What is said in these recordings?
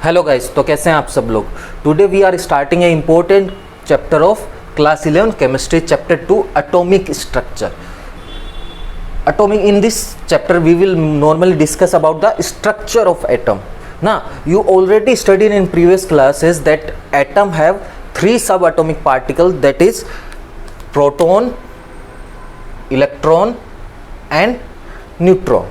Hello guys, तो कैसे हैं आप सब लोग। Today we are starting a important chapter of class 11 chemistry chapter 2 atomic structure. Atomic, in this chapter we will normally discuss about the structure of atom. Now you already studied in previous classes that atom have three subatomic particles, that is proton, electron and neutron.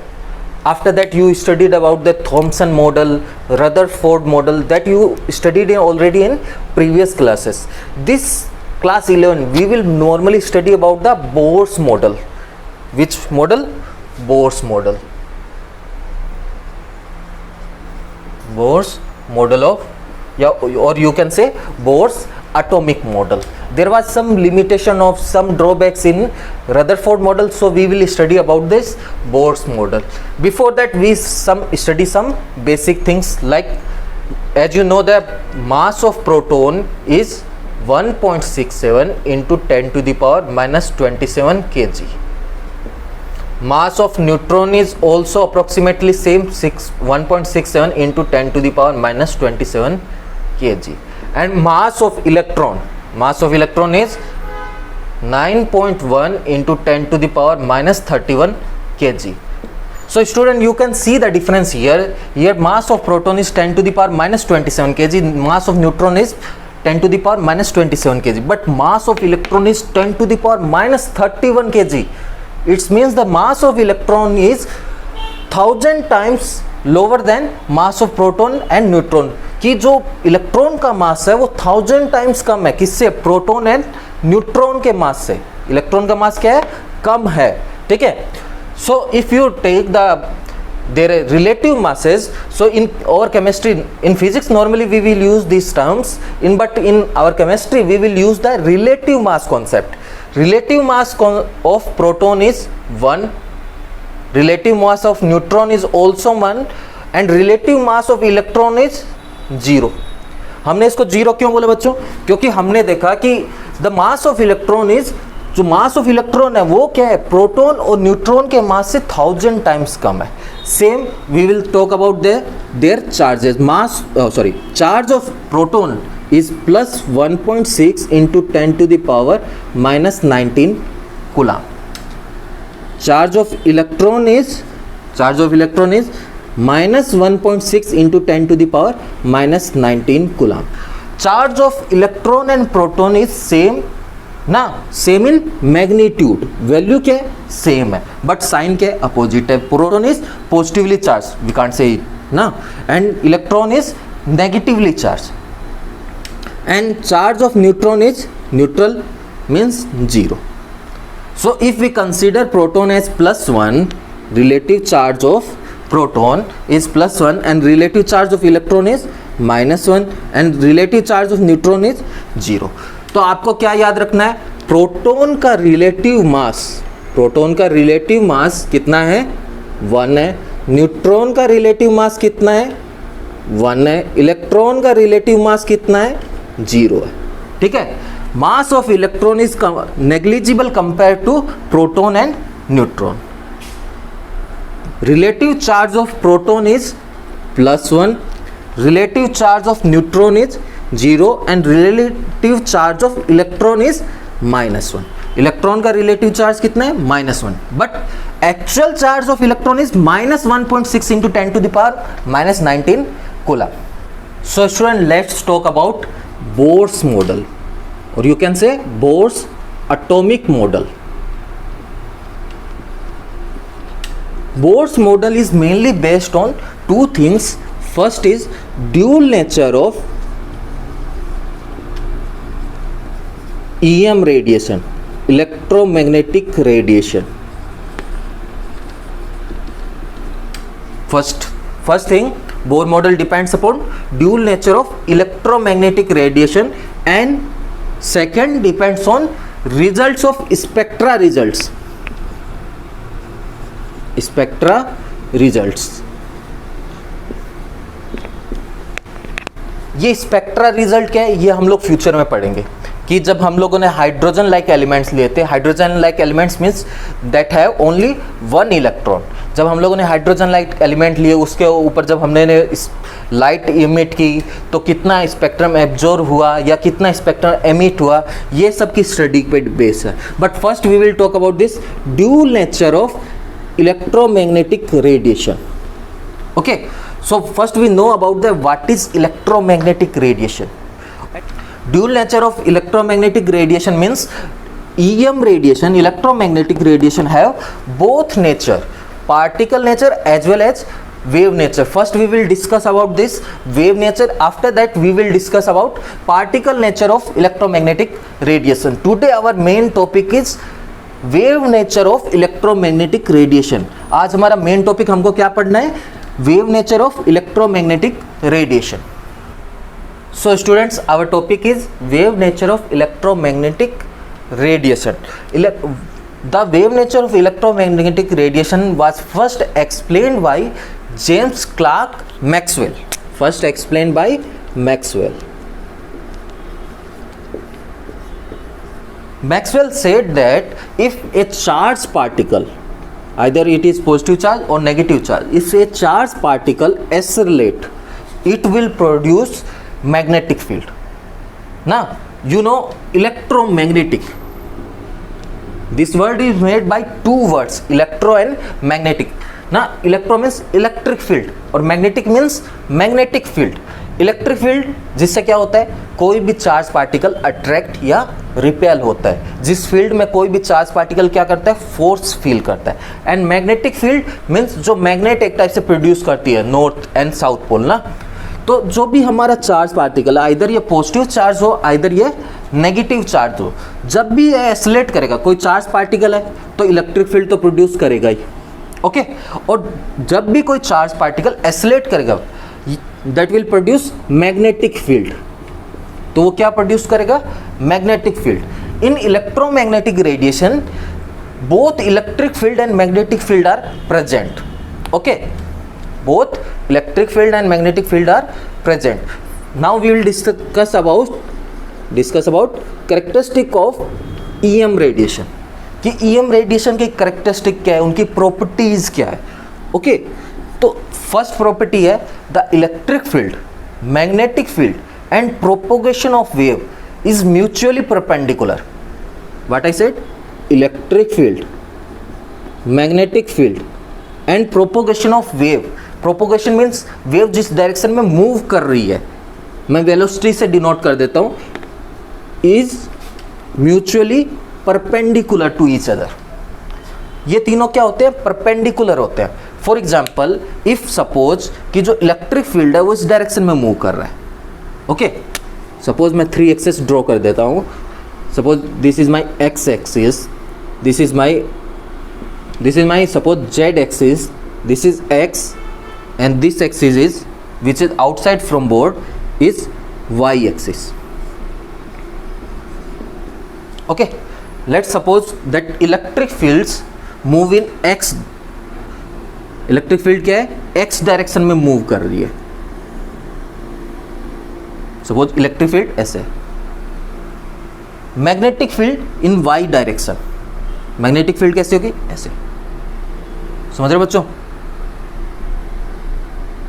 After that you studied about the Thomson model, Rutherford model, that you studied already in previous classes. This class 11 we will normally study about the Bohr's model. Which model? Bohr's model. Bohr's model of, or you can say Bohr's atomic model. There was some limitation of some drawbacks in Rutherford model, so we will study about this Bohr's model. Before that we study some basic things, like as you know the mass of proton is 1.67 into 10 to the power minus 27 kg. Mass of neutron is also approximately same, 1.67 into 10 to the power minus 27 kg. And mass of electron is 9.1 into 10 to the power minus 31 kg. So student, you can see the difference here. Here mass of proton is 10 to the power minus 27 kg, mass of neutron is 10 to the power minus 27 kg, but mass of electron is 10 to the power minus 31 kg. It means the mass of electron is 1000 times lower than mass of proton and neutron. कि जो electron का मास है वो 1000 times कम है किससे? Proton and neutron के मास से. इलेक्ट्रॉन का मास क्या है? कम है. ठीक है. So if you take the their relative masses, so in our chemistry, in physics normally we will use these terms, but in our chemistry we will use the relative mass concept. Relative mass of proton is 1, relative mass of neutron is also 1, and relative mass of electron is 0. हमने इसको 0 क्यों बोला बच्चों? क्योंकि हमने देखा कि the mass of electron is, जो मास ऑफ इलेक्ट्रॉन है वो क्या है? प्रोटॉन और न्यूट्रॉन के मास से 1000 टाइम्स कम है. Same we will talk about their charges. Charge of proton is plus 1.6 into 10 to the power minus 19 coulomb. Charge of electron is minus 1.6 into 10 to the power minus 19 coulomb. Charge of electron and proton is same ना, same in magnitude. Value क्या है? Same है, but sign क्या है? Opposite है. Proton is positively charge, we can't say it ना, and electron is negatively charge. And charge of neutron is neutral, means 0. So if we consider proton as plus 1, relative charge of proton is plus 1, and relative charge of electron is minus 1, and relative charge of neutron is 0. तो आपको क्या याद रखना है? Proton का relative mass कितना है? 1 है. न्यूट्रॉन का रिलेटिव मास कितना है? 1 है. इलेक्ट्रॉन का रिलेटिव मास कितना है? 0 है. ठीक है. Mass of electron is negligible compare to proton and neutron. Relative charge of proton is plus 1, relative charge of neutron is 0, and relative charge of electron is minus 1. Electron का relative charge कितना है? Minus 1, but actual charge of electron is minus 1.6 into 10 to the power minus 19 coulomb. So student, let's talk about Bohr's model, or you can say Bohr's atomic model. Bohr's model is mainly based on two things. First is dual nature of EM radiation, electromagnetic radiation. First thing, Bohr model depends upon dual nature of electromagnetic radiation, and second depends on results of spectra results. ये spectra result क्या है? ये हम लोग future में पढ़ेंगे. कि जब हम लोगों ने हाइड्रोजन लाइक एलिमेंट्स लिए थे, hydrogen like elements means that have only one electron, जब हम लोगों ने हाइड्रोजन लाइट एलिमेंट लिए, उसके ऊपर जब हमने लाइट इमिट की तो कितना स्पेक्ट्रम एब्जॉर्ब हुआ या कितना स्पेक्ट्रम एमिट हुआ, ये सब की स्टडी पे बेस है. But first we will talk about this dual nature of electromagnetic radiation. Okay, so first we know about the what is electromagnetic radiation. Dual nature of electromagnetic radiation means EM radiation, electromagnetic radiation have both nature, particle nature as well as wave nature. First we will discuss about this wave nature, after that we will discuss about particle nature of electromagnetic radiation. Today our main topic is wave nature of electromagnetic radiation. आज हमारा main topic हमको क्या पढ़ना है? wave nature of electromagnetic radiation. So students, our topic is wave nature of electromagnetic radiation. The wave nature of electromagnetic radiation was first explained by James Clerk Maxwell. First explained by Maxwell. Maxwell said that if a charged particle, either it is positive charge or negative charge, if a charged particle accelerate, it will produce magnetic field. Now you know electromagnetic, this word is made by two words, electro and magnetic. Now electro means electric field और magnetic means magnetic field. Electric field जिससे क्या होता है, कोई भी charge particle attract या repel होता है. जिस फील्ड में कोई भी चार्ज पार्टिकल क्या करता है, फोर्स फील करता है. एंड मैग्नेटिक फील्ड मीन्स जो मैग्नेट एक टाइप से प्रोड्यूस करती है नॉर्थ एंड साउथ पोल ना. तो जो भी हमारा चार्ज पार्टिकल है, आइदर ये पॉजिटिव चार्ज हो आइदर ये नेगेटिव चार्ज हो, जब भी ये एक्सेलरेट करेगा, कोई चार्ज पार्टिकल है तो इलेक्ट्रिक फील्ड तो प्रोड्यूस करेगा ही. ओके, और जब भी कोई चार्ज पार्टिकल एक्सेलरेट करेगा that will produce magnetic field, तो वो क्या प्रोड्यूस करेगा, magnetic field. In electromagnetic radiation both electric field and magnetic field are present. Okay, both electric field and magnetic field are present. Now we will discuss about characteristic of EM radiation, कि EM radiation की characteristic क्या है, उनकी properties क्या है. Okay, तो first property है the electric field, magnetic field and propagation of wave is mutually perpendicular. What I said, electric field, magnetic field and propagation of wave. Propagation means wave जिस direction में move कर रही है, मैं velocity से denote कर देता हूँ, is mutually perpendicular to each other. ये तीनों क्या होते हैं, परपेंडिकुलर होते हैं. फॉर एग्जाम्पल इफ सपोज कि जो इलेक्ट्रिक फील्ड है वो इस डायरेक्शन में मूव कर रहा है. ओके, सपोज मैं 3 एक्सेस ड्रॉ कर देता हूँ. Suppose this is my x axis, this is my suppose z axis, this is x and this axis is which is outside from board is y axis. Okay, let's suppose that electric fields move in x. Electric field क्या है, x direction में move कर रही है. Suppose electric field ऐसे. Magnetic field in y direction, magnetic field कैसे होगी, ऐसे. समझ रहे बच्चों,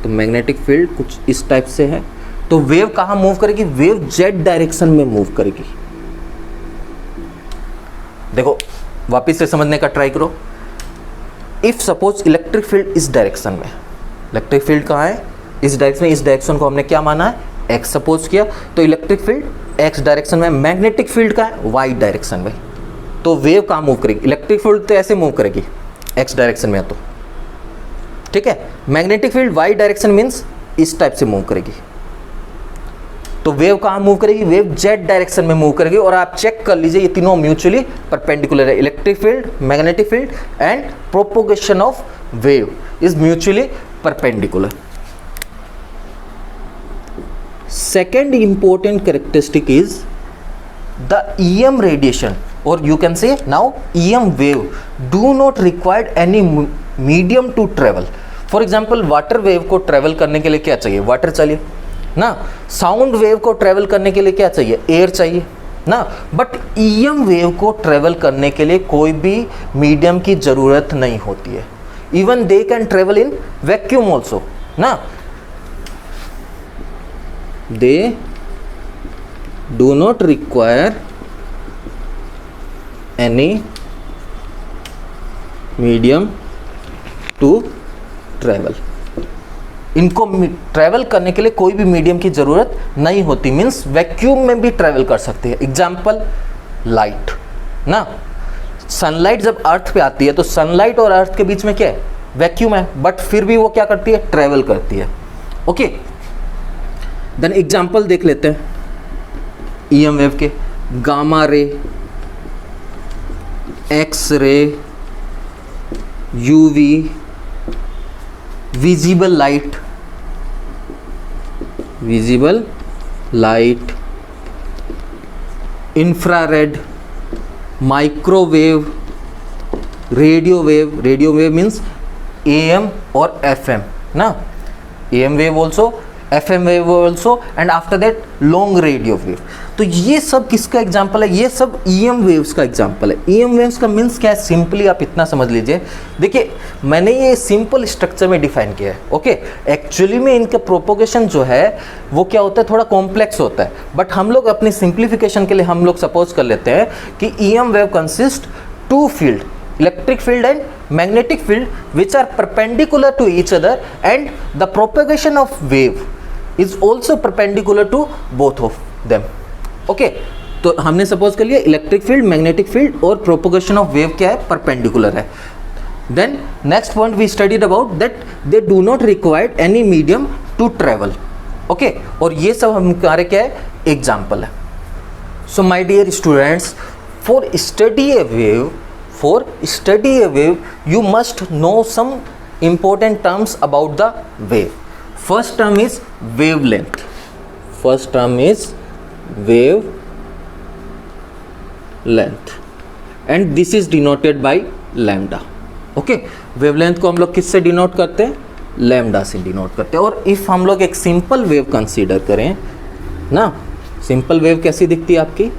तो मैग्नेटिक फील्ड कुछ इस टाइप से है. तो वेव कहां मूव करेगी, वेव जेड डायरेक्शन में मूव करेगी. देखो वापिस से समझने का ट्राई करो. इफ सपोज इलेक्ट्रिक फील्ड इस डायरेक्शन में, इलेक्ट्रिक फील्ड कहाँ है, इस डायरेक्शन में, इस डायरेक्शन को हमने क्या माना है, एक्स सपोज किया, तो इलेक्ट्रिक फील्ड एक्स डायरेक्शन में, मैग्नेटिक फील्ड का है वाई डायरेक्शन में. तो वेव कहाँ मूव करेगी, इलेक्ट्रिक फील्ड तो ऐसे मूव करेगी एक्स डायरेक्शन में, तो ठीक है. Magnetic field y direction means इस टाइप से मूव करेगी. तो वेव कहाँ मूव करेगी, वेव जेड डायरेक्शन में मूव करेगी. और आप चेक कर लीजिए ये तीनों म्यूचुअली परपेंडिकुलर है. Electric field, magnetic field and propagation of wave is mutually perpendicular. Second important characteristic is the EM radiation, or you can say now EM wave do not require any medium to travel. For example, water wave को travel करने के लिए क्या चाहिए, water चाहिए ना. Sound wave को travel करने के लिए क्या चाहिए, एयर चाहिए ना. बट EM वेव को ट्रेवल करने के लिए कोई भी मीडियम की ज़रूरत नहीं होती है. Even they can travel in vacuum also ना, they do not require any medium to travel, इनको ट्रैवल करने के लिए कोई भी मीडियम की ज़रूरत नहीं होती, मीन्स वैक्यूम में भी ट्रैवल कर सकते हैं। एग्जाम्पल लाइट ना, सनलाइट जब अर्थ पे आती है तो सनलाइट और अर्थ के बीच में क्या है, वैक्यूम है, बट फिर भी वो क्या करती है, ट्रैवल करती है। ओके, देन एग्जाम्पल देख लेते हैं ईएम वेव के, gamma ray, X ray, UV, visible light, infrared, microwave, radio wave means am और एफएम ना, am wave also, FM wave also, and after that long radio wave. तो ये सब किसका एग्जाम्पल है, ये सब ईएम वेव्स का एग्जाम्पल है। ईएम वेव्स का मीन्स क्या है, सिंपली आप इतना समझ लीजिए, देखिए मैंने ये सिंपल स्ट्रक्चर में डिफाइन किया है। ओके, एक्चुअली में इनका प्रोपोगेशन जो है वो क्या होता है, थोड़ा कॉम्प्लेक्स होता है, बट हम लोग अपनी सिंप्लीफिकेशन के लिए हम लोग सपोज कर लेते हैं कि EM wave consist to field, electric field and magnetic field, which are perpendicular to each other, and the propagation of wave is also perpendicular to both of them. Okay, तो हमने सपोज कर लिया electric field, magnetic field और propagation of wave क्या है, perpendicular है। Then next point we studied about that they do not required any medium to travel. Okay, और ये सब हमारे क्या है, एग्जाम्पल है। So my dear students, for study a wave you must know some important terms about the wave. First term is wavelength. And this is denoted by lambda. Okay, wavelength को हम लोग किससे डिनोट करते हैं, lambda से denote करते हैं। और इफ हम लोग एक सिंपल वेव कंसीडर करें ना, सिंपल वेव कैसी दिखती है आपकी,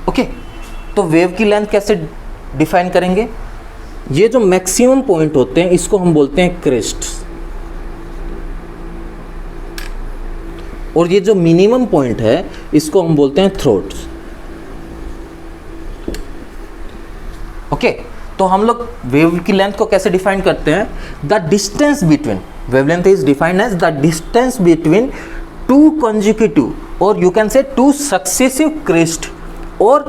ओके, तो वेव की लेंथ कैसे डिफाइन करेंगे, ये जो मैक्सिमम पॉइंट होते हैं इसको हम बोलते हैं क्रेस्ट, और ये जो मिनिमम पॉइंट है इसको हम बोलते हैं थ्रोट्स। ओके, तो हम लोग वेव की लेंथ को कैसे डिफाइन करते हैं, the distance between, wavelength is defined as the distance between two consecutive, और you can say two successive crest और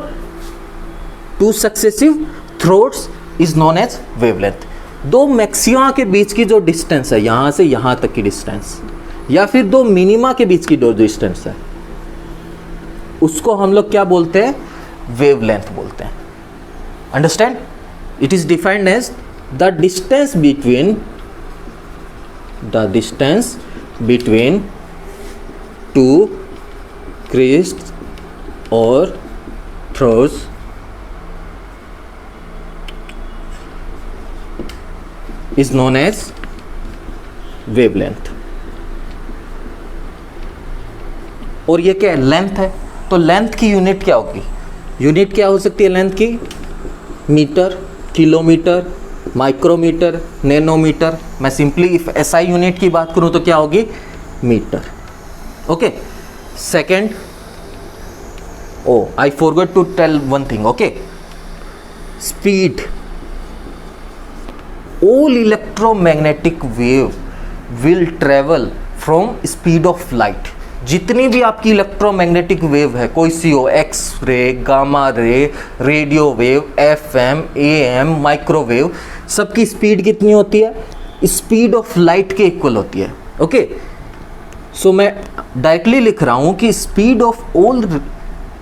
two successive troughs is known as wavelength. दो मैक्सिमा के बीच की जो डिस्टेंस है, यहां से यहां तक की डिस्टेंस, या फिर दो मिनिमा के बीच की जो डिस्टेंस है, उसको हम लोग क्या बोलते हैं, वेवलेंथ बोलते हैं। Understand, it is defined as the distance between two crest और troughs is known as wavelength। और ये क्या है, लेंथ है, तो लेंथ की यूनिट क्या होगी, यूनिट क्या हो सकती है लेंथ की, मीटर, किलोमीटर, माइक्रोमीटर, नैनोमीटर। मैं सिंपली इफ एसआई यूनिट की बात करूं तो क्या होगी, metre. Okay, second, I forgot to tell one thing. Okay, speed. All electromagnetic wave will travel from speed of light. जितनी भी आपकी इलेक्ट्रोमैग्नेटिक वेव है, कोई सी हो, X ray, gamma ray, radio wave, FM, am, microwave, सबकी speed कितनी होती है, स्पीड ऑफ लाइट के इक्वल होती है। ओके, सो मैं डायरेक्टली लिख रहा हूं कि speed of all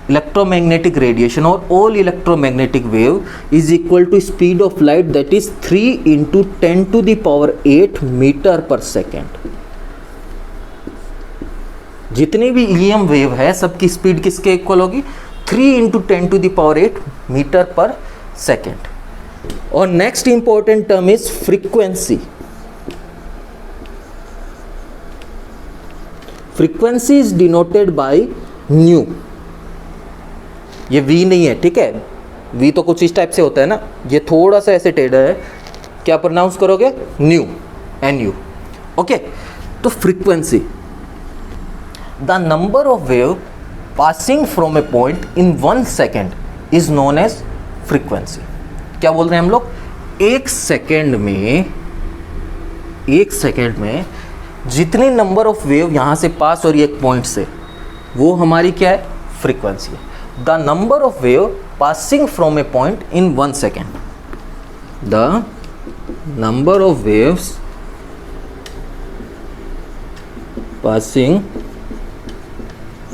electromagnetic radiation or all electromagnetic wave is equal to speed of light, that is 3 into 10 to the power 8 meter per second। जितनी भी EM वेव है सबकी स्पीड किसके इक्वल होगी, 3 into 10 to the power 8 metre per second. और next important term is frequency. Frequency is denoted by new, ये V नहीं है, ठीक है, वी तो कुछ इस टाइप से होता है ना, ये थोड़ा सा ऐसे टेढ़ा है, क्या प्रोनाउंस करोगे, न्यू, एन यू। ओके, तो frequency, the number of wave passing from a point in 1 second is known as frequency. क्या बोल रहे हैं हम लोग, एक सेकेंड में जितनी नंबर ऑफ वेव यहाँ से पास हो रही है एक पॉइंट से, वो हमारी क्या है, फ्रीक्वेंसी है। The number of wave passing from a point in 1 second, the number of waves passing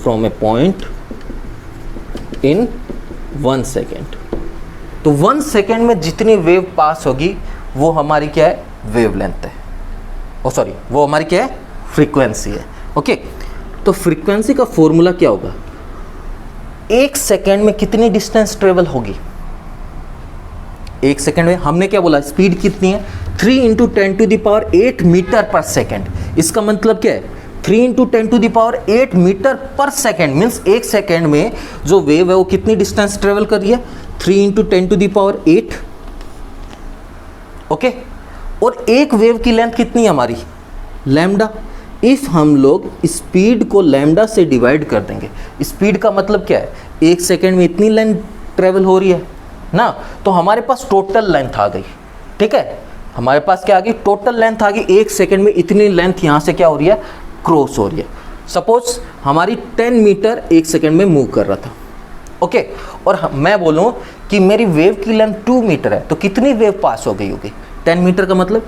from a point in 1 second. तो 1 सेकेंड में जितनी वेव पास होगी वो हमारी क्या है, वेवलेंथ है, सॉरी वो हमारी क्या है, फ्रीक्वेंसी है। ओके, तो फ्रीक्वेंसी का फॉर्मूला क्या होगा, एक सेकेंड में कितनी डिस्टेंस ट्रेवल होगी, एक सेकेंड में हमने क्या बोला, स्पीड कितनी है, 3 × 10⁸ मीटर पर सेकेंड। इसका मतलब क्या है, 3 × 10⁸ मीटर पर सेकेंड मीन्स एक सेकेंड में जो वेव है वो कितनी डिस्टेंस ट्रेवल कर रही है, 3 × 10⁸। ओके, और एक वेव की लेंथ कितनी है हमारी, लैम्डा। इफ हम लोग स्पीड को लैम्डा से डिवाइड कर देंगे, स्पीड का मतलब क्या है, एक सेकेंड में इतनी लेंथ ट्रेवल हो रही है ना, तो हमारे पास टोटल लेंथ आ गई। ठीक है, हमारे पास क्या आ गई, टोटल लेंथ आ गई, एक सेकेंड में इतनी लेंथ यहाँ से क्या हो रही है, क्रॉस हो रही है। सपोज हमारी 10 मीटर एक सेकेंड में मूव कर रहा था। ओके, और मैं बोलूँ कि मेरी वेव की लेंथ 2 मीटर है, तो कितनी वेव पास हो गई होगी, 10 मीटर का मतलब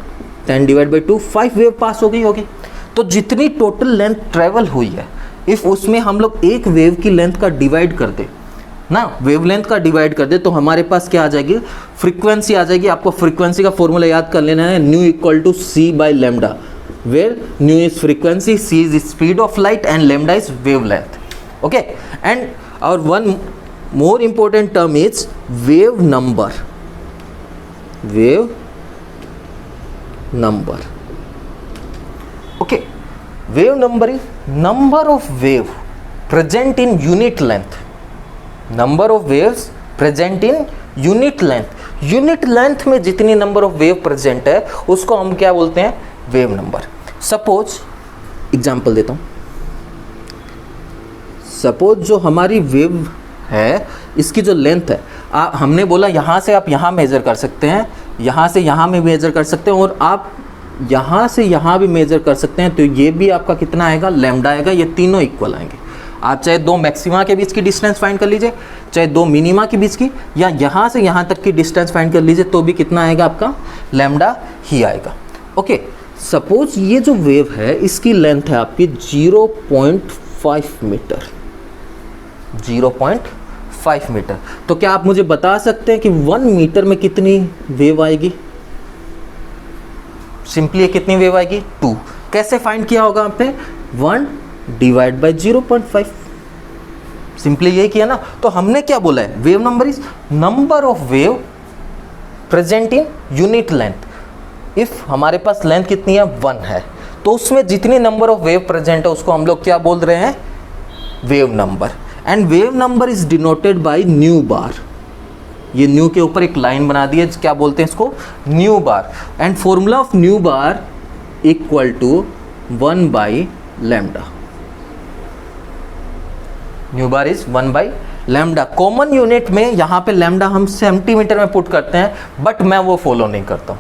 10/2, 5 वेव पास हो गई होगी। तो जितनी टोटल लेंथ ट्रेवल हुई है, इफ उसमें हम लोग एक वेव की लेंथ का डिवाइड कर दे ना, वेवलेंथ का डिवाइड कर दे, तो हमारे पास क्या आ जाएगी, फ्रीक्वेंसी आ जाएगी। आपको फ्रीक्वेंसी का फॉर्मूला याद कर लेना है, nu equal to c/λ, where nu is frequency, c is speed of light and lambda is wavelength. Okay, and और one more important term is wave number, wave number. Okay, wave number is number of wave present in unit length, number of waves present in unit length. unit length में जितनी number of wave present है उसको हम क्या बोलते हैं, wave number. suppose example देता हूँ, सपोज जो हमारी वेव है इसकी जो लेंथ है, हमने बोला यहाँ से आप यहाँ मेजर कर सकते हैं, यहाँ से यहाँ में मेजर कर सकते हैं, और आप यहाँ से यहाँ भी मेजर कर सकते हैं, तो ये भी आपका कितना आएगा, लैम्डा आएगा। ये तीनों इक्वल आएंगे। आप चाहे 2 मैक्सिमा के बीच की डिस्टेंस फाइंड कर लीजिए, चाहे 2 मिनिमा के बीच की, या यहाँ से यहाँ तक की डिस्टेंस फाइंड कर लीजिए, तो भी कितना आएगा, आपका लैम्डा ही आएगा। ओके, सपोज ये जो वेव है इसकी लेंथ है आपकी 0.5 मीटर, 0.5 मीटर। तो क्या आप मुझे बता सकते हैं कि 1 मीटर में कितनी वेव आएगी? सिंपली कितनी वेव आएगी, 2। कैसे फाइंड किया होगा आपने, 1 डिवाइड बाय 0.5, सिंपली यही किया ना। तो हमने क्या बोला है, wave number is number of wave present in unit length. If हमारे पास लेंथ कितनी है, 1 है, तो उसमें जितनी नंबर ऑफ वेव प्रेजेंट है उसको हम लोग क्या बोल रहे हैं, wave number. And wave number is denoted by nu bar. ये न्यू के ऊपर एक लाइन बना दी है, क्या बोलते हैं इसको, nu bar. And formula of nu bar equal to 1/λ। Nu bar is 1/λ। Common unit में यहाँ पे लैम्डा हम सेंटीमीटर में पुट करते हैं, बट मैं वो फॉलो नहीं करता हूँ।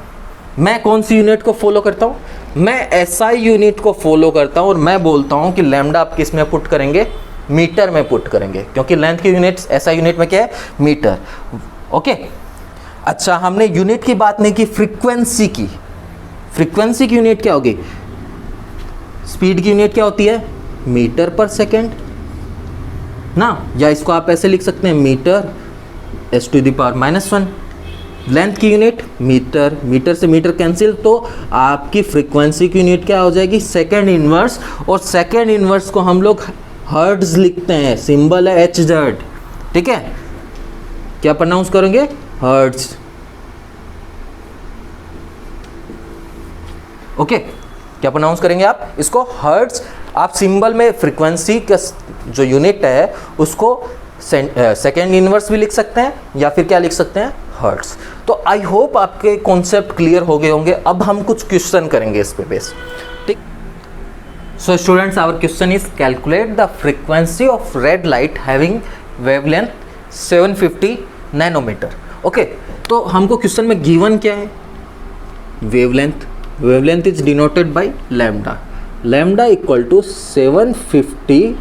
मैं कौन सी यूनिट को फॉलो करता हूँ, मैं एसआई यूनिट को फॉलो करता हूँ। और मैं बोलता हूँ कि लैम्डा आप किस में पुट करेंगे, मीटर में पुट करेंगे, क्योंकि लेंथ की यूनिट एसआई यूनिट में क्या है, मीटर। ओके, अच्छा हमने यूनिट की बात नहीं की, फ्रीक्वेंसी की। फ्रीक्वेंसी की यूनिट क्या होगी, स्पीड की यूनिट क्या होती है, मीटर पर सेकेंड ना, या इसको आप ऐसे लिख सकते हैं, मीटर (10⁻⁻1). लेंथ की यूनिट मीटर, मीटर से मीटर कैंसिल, तो आपकी फ्रीक्वेंसी की यूनिट क्या हो जाएगी, सेकेंड इनवर्स। और सेकेंड इनवर्स को हम लोग हर्ट्ज लिखते हैं, सिंबल है HZ। ठीक है, क्या प्रोनाउंस करेंगे, हर्ट्ज। ओके, क्या प्रोनाउंस करेंगे आप इसको, हर्ट्ज। आप सिंबल में फ्रीक्वेंसी का जो यूनिट है उसको सेकेंड इनवर्स भी लिख सकते हैं या फिर क्या लिख सकते हैं, हर्ट्स। तो आई होप आपके कॉन्सेप्ट क्लियर हो गए होंगे। अब हम कुछ क्वेश्चन करेंगे इस पे बेस, ठीक। So students, our question is calculate the frequency of red light having wavelength 750 nanometre. Okay, तो हमको क्वेश्चन में गिवन क्या है, wavelength is denoted by lambda equal to 750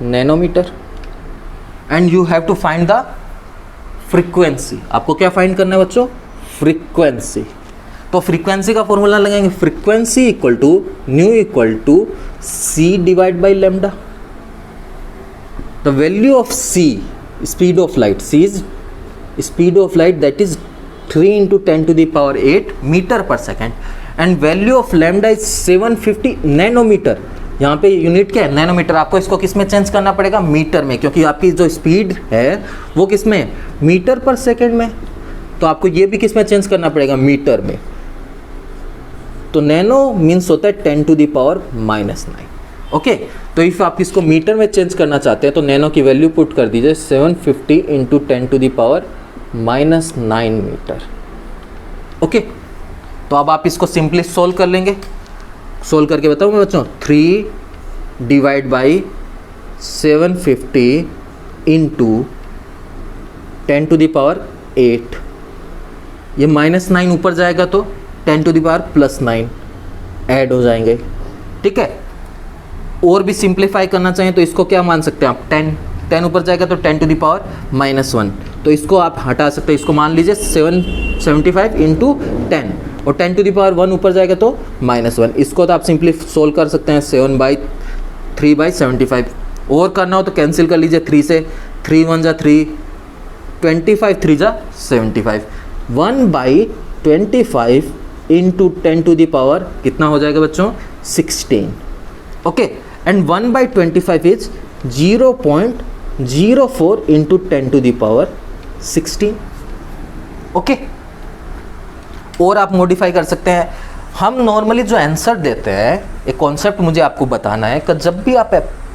nanometre and you have to find the frequency. आपको क्या find करना है बच्चों, फ्रीक्वेंसी। तो फ्रीक्वेंसी का फॉर्मूला लगाएंगे, frequency equal to nu equal to C divide by lambda. The value of C, speed of light, C is speed of light that is 3 into 10 to the power 8 metre per second and value of lambda is 750 nanometre. यहाँ पे unit क्या है, nanometre. आपको इसको किस में change करना पड़ेगा, मीटर में, क्योंकि आपकी जो स्पीड है वो किस में है, मीटर पर सेकेंड में। तो आपको ये भी किस में चेंज करना पड़ेगा, मीटर में। तो नैनो मीन्स होता है 10 to the power -9। ओके, तो इफ आप इसको मीटर में चेंज करना चाहते हैं तो नैनो की वैल्यू पुट कर दीजिए 750 into 10 to the power -9 metre. Okay, तो अब आप इसको सिंपली सोल्व कर लेंगे। सोल्व करके बताऊँ मैं बच्चों, 3 divide by 750 into 10 to the power 8, ये -9 ऊपर जाएगा तो 10 to the power +9 ऐड हो जाएंगे, ठीक है। और भी सिंप्लीफाई करना चाहें तो इसको क्या मान सकते हैं आप, 10 ऊपर जाएगा तो 10 to the power -1, तो इसको आप हटा सकते हैं। इसको मान लीजिए 775 इंटू 10 और 10 to the power 1 ऊपर जाएगा तो -1। इसको तो आप सिंपली सोल्व कर सकते हैं 7/3/75। और करना हो तो कैंसिल कर लीजिए 3 से, 3 1 जा 3, 25 3 जा 75, 1/25 इंटू 10 to the power कितना हो जाएगा बच्चों, 16। Okay, and 1/25 is 0.04 into 10 to the power 16। Okay, और आप मॉडिफाई कर सकते हैं। हम नॉर्मली जो आंसर देते हैं, एक कॉन्सेप्ट मुझे आपको बताना है कि जब भी आप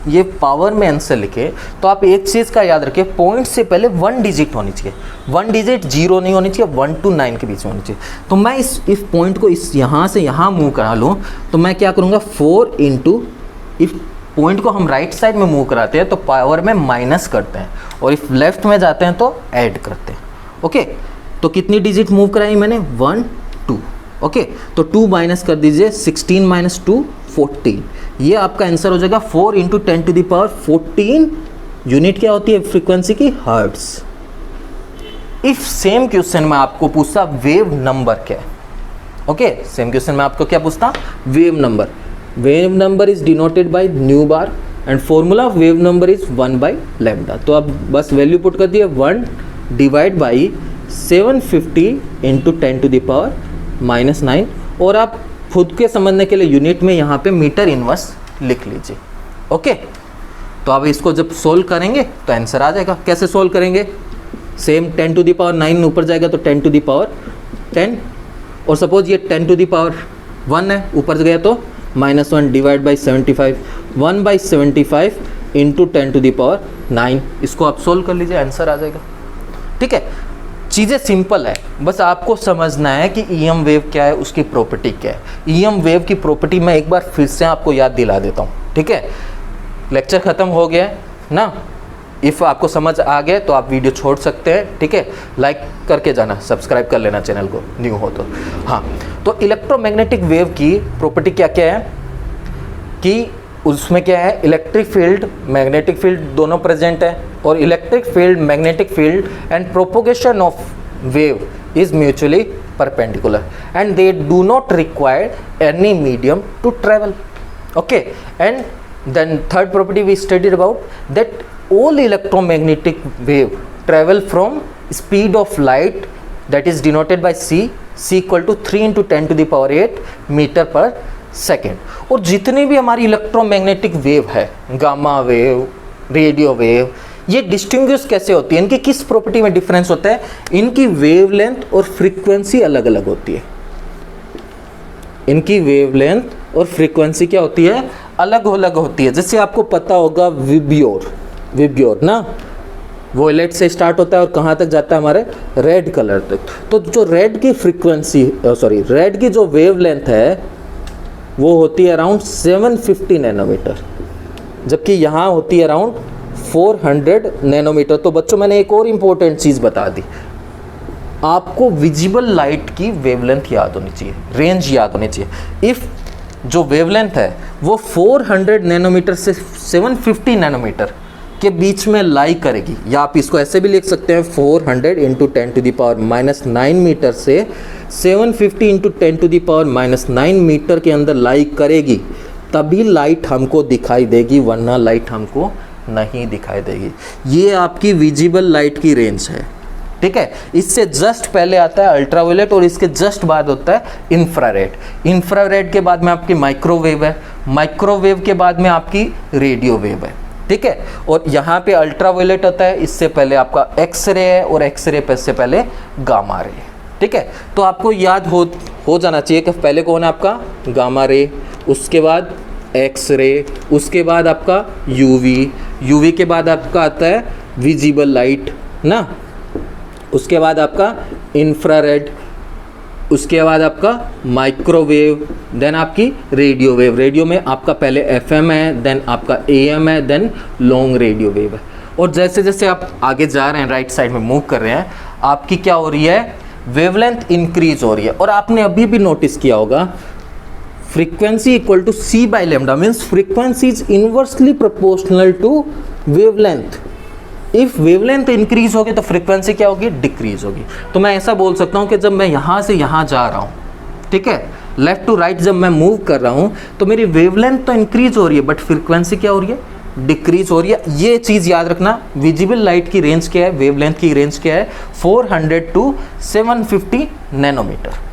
ये पावर में आंसर लिखे तो आप एक चीज़ का याद रखिए, पॉइंट से पहले 1 डिजिट होनी चाहिए। 1 डिजिट 0 नहीं होनी चाहिए, 1 to 9 के बीच में होनी चाहिए। तो मैं इस पॉइंट को इस यहाँ से यहाँ मूव करा लूँ तो मैं क्या करूँगा, 4 इंटू, इफ पॉइंट को हम राइट साइड में मूव कराते हैं तो पावर में माइनस करते हैं, और इफ लेफ्ट में जाते हैं तो ऐड करते हैं। ओके, तो कितनी डिजिट मूव कराई मैंने, 1 2। ओके, तो 2 माइनस कर दीजिए, 16 - 2 14। ये आपका आंसर हो जाएगा 4 into 10 to the power 14। Unit क्या होती है फ्रीक्वेंसी की, हर्ट्स। इफ सेम क्वेश्चन में आपको पूछता वेव नंबर क्या है, ओके, सेम क्वेश्चन में आपको क्या पूछता, wave number. Wave number is denoted by nu bar and formula of wave number is 1/λ। तो अब बस वैल्यू पुट कर दिए, 1 divide by 750 into 10 to the power -9, और आप खुद के समझने के लिए यूनिट में यहाँ पे मीटर इनवर्स लिख लीजिए। ओके, तो अब इसको जब सोल्व करेंगे तो आंसर आ जाएगा। कैसे सोल्व करेंगे, सेम 10 to the power 9 ऊपर जाएगा तो 10 to the power 10, और सपोज ये 10 to the power 1 है, ऊपर गया तो -1 divide by 75, 1/75 into 10 to the power 9। इसको आप सोल्व कर लीजिए, आंसर आ जाएगा। ठीक है, चीज़ें सिंपल है, बस आपको समझना है कि ईएम वेव क्या है, उसकी प्रॉपर्टी क्या है। ईएम वेव की प्रॉपर्टी मैं एक बार फिर से आपको याद दिला देता हूँ। ठीक है, लेक्चर ख़त्म हो गया है ना। इफ़ आपको समझ आ गया तो आप वीडियो छोड़ सकते हैं। ठीक है, लाइक करके जाना, सब्सक्राइब कर लेना चैनल को न्यू हो तो। हाँ, तो इलेक्ट्रोमैग्नेटिक वेव की प्रॉपर्टी क्या क्या है कि उसमें क्या है, इलेक्ट्रिक फील्ड मैग्नेटिक फील्ड दोनों प्रेजेंट है, और electric field magnetic field and propagation of wave is mutually perpendicular and they do not require any medium to travel. Okay, and then third property we studied about that all electromagnetic wave travel from speed of light that is denoted by c equal to 3 into 10 to the power 8 metre per second. और जितनी भी हमारी electromagnetic wave है, gamma wave, radio wave, ये distinguish कैसे होती है, इनकी किस प्रॉपर्टी में डिफरेंस होता है, इनकी वेवलेंथ और फ्रीक्वेंसी अलग अलग होती है। इनकी वेवलेंथ और फ्रीक्वेंसी क्या होती है, अलग अलग होती है। जैसे आपको पता होगा विब्योर, विबग्योर ना, वॉयलेट से स्टार्ट होता है और कहाँ तक जाता है हमारे रेड कलर तक। तो जो रेड की फ्रीक्वेंसी रेड की जो वेवलेंथ है वो होती है अराउंड 750 नैनोमीटर, जबकि यहाँ होती है अराउंड 400 नैनोमीटर। तो बच्चों मैंने एक और इम्पोर्टेंट चीज़ बता दी, आपको विजिबल लाइट की वेवलेंथ याद होनी चाहिए, रेंज याद होनी चाहिए। इफ़ जो वेवलेंथ है वो 400 नैनोमीटर से 750 नैनोमीटर के बीच में लाई करेगी, या आप इसको ऐसे भी लिख सकते हैं 400 इंटू 10⁻⁹ मीटर से 750 इंटू 10⁻⁹ मीटर के अंदर लाई करेगी, तभी लाइट हमको दिखाई देगी, वरना लाइट हमको नहीं दिखाई देगी। ये आपकी विजिबल लाइट की रेंज है, ठीक है। इससे जस्ट पहले आता है अल्ट्रावायलेट और इसके जस्ट बाद होता है इंफ्रारेड। इंफ्रारेड के बाद में आपकी माइक्रोवेव है, माइक्रोवेव के बाद में आपकी रेडियो वेव है, ठीक है। और यहाँ पे अल्ट्रावायलेट होता है, इससे पहले आपका एक्सरे है और एक्सरे पे से पहले गामा रे, ठीक है। तो आपको याद हो जाना चाहिए कि पहले कौन है आपका गामा रे, उसके बाद एक्सरे, उसके बाद आपका यूवी के बाद आपका आता है विजिबल लाइट ना, उसके बाद आपका इंफ्रारेड, उसके बाद आपका माइक्रोवेव, देन आपकी रेडियो वेव। रेडियो में आपका पहले एफएम है, देन आपका एएम है, देन लॉन्ग रेडियो वेव है। और जैसे जैसे आप आगे जा रहे हैं, राइट साइड में मूव कर रहे हैं, आपकी क्या हो रही है, वेवलेंथ इंक्रीज हो रही है। और आपने अभी भी नोटिस किया होगा frequency equal to c by lambda means frequency is inversely proportional to wavelength. If wavelength increase होगी तो फ्रीक्वेंसी क्या होगी, डिक्रीज होगी। तो मैं ऐसा बोल सकता हूँ कि जब मैं यहाँ से यहाँ जा रहा हूँ, ठीक है, लेफ्ट टू राइट जब मैं मूव कर रहा हूँ, तो मेरी वेवलेंथ तो इंक्रीज हो रही है बट फ्रीक्वेंसी क्या हो रही है, डिक्रीज हो रही है। ये चीज़ याद रखना। विजिबल लाइट की रेंज क्या है, वेवलेंथ की रेंज क्या है, 400 to 750 नैनोमीटर।